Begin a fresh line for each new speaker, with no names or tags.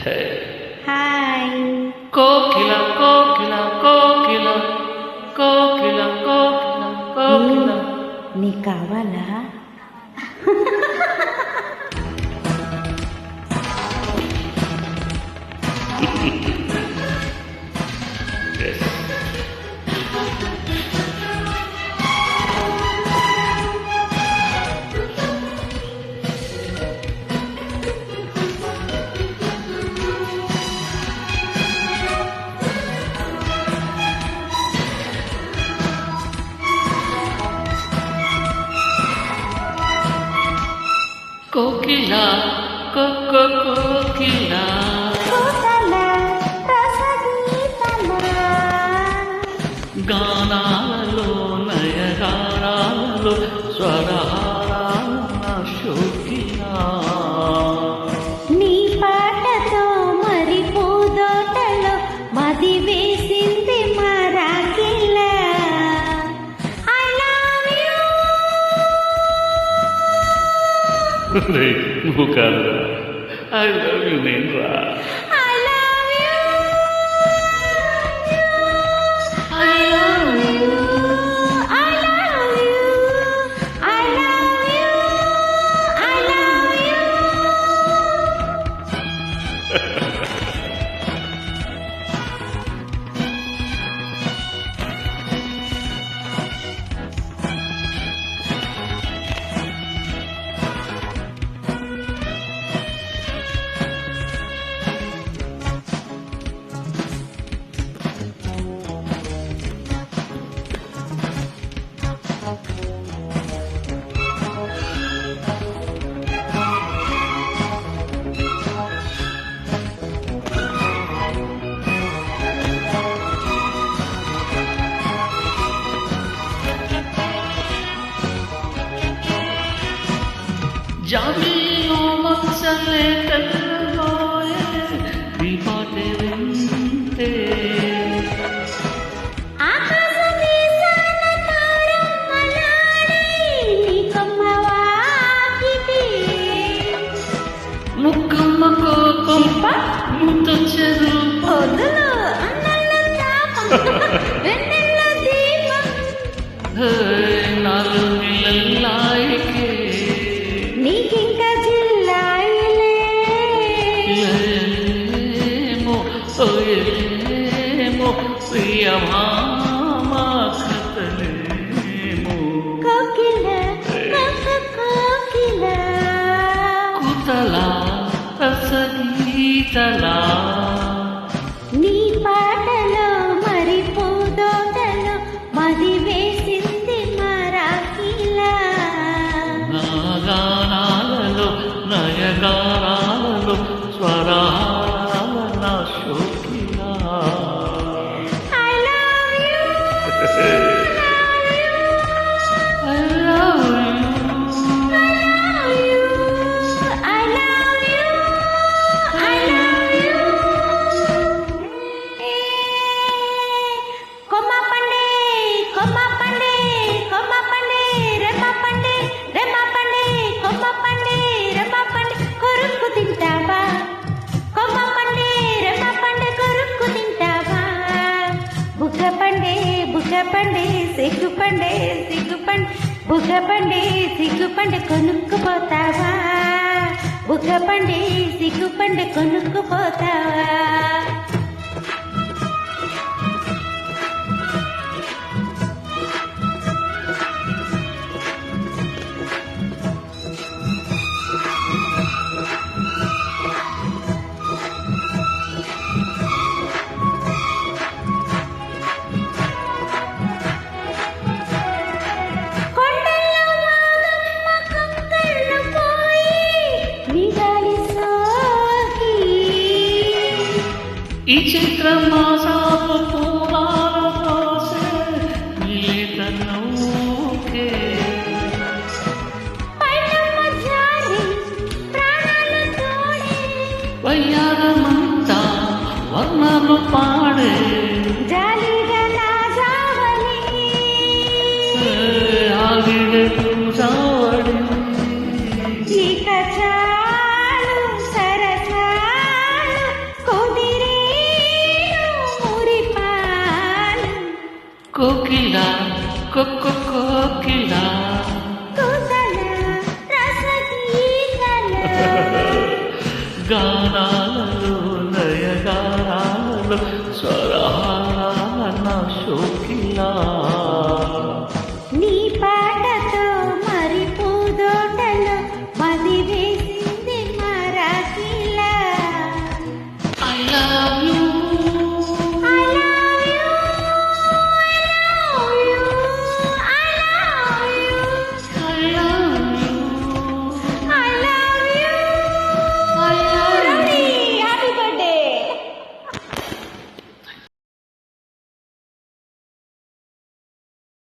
Hi
కోకిల కోకిల కోకిల కోకిల కోకిల కోకిల.
నీకు కావాలా?
కోకిల కోకిల గానాలలో నయగానాలలో స్వరహారాల శోకిలా.
నీ పాటతో మరి పూదోటలో మది వేసింది మరాకిలా. I love you.
నువ్వు కాదురా, ఐ లవ్ యూ నేను రా.
I love you. I love you. I love you. I love you. I love you.
జాబిలో మచ్చలే కళ్ళలోయే నీ పాటే వింటే.
ఆకాశమే సానతారమ్మలాడే నీ కమ్మవాకిటి.
ముక్కమ్మ కోపం ముద్దొచ్చరు
పొద్దులు అన్నల తాపం వెన్నెల దీపం.
నాలుగు నెలలాయికే
నీకింక జిల్లాయిలే.
ఏమో ఏమో ప్రియమామా కథలేమో.
కోకిల కోకిల
కుతలా రసగీతలా
నీ పాటలో మరి పూదోటలో మది వేసింది మరాకిలా.
నాగానాలలో నయగానాలలో స్వరాల నా శోకిలా.
I love you.
I love you.
I love you. I love you. కొమ్మ పండే కొమ్మ పండే కొమ్మ పండే రెమ్మ పండే రెమ్మ పండే కొమ్మ పండే రెమ్మ పండే కొరుక్కు తింటావా. కొమ్మ పండే రెమ్మ పండే కొరుక్కు తింటావా. బుగ్గ పండే సిగ్గు పండే సిగ్గు పండే బుగ్గ పండే సిగ్గు పండే కొనుక్కుపోతావా. బుగ్గ పండే సిగ్గు పండే కొనుక్కుపోతావా. కొండల్లో వాగమ్మ కంకళ్ళు పోయి నిగాలి సోకి.
ఈ చిత్రమాసాపు పూలాల పోసే లేత నవ్వుకే.
పైనమ్మ జారి ప్రాణాలు తోడే.
వయ్యారమంతా వర్ణాలు పాడే.
జాలిగా నా జావలి.
ఆగిడే పూజావడి
ఇక చాలు సరసాలు
కోకిల కోకిల
కుతల రసగీతల
గానా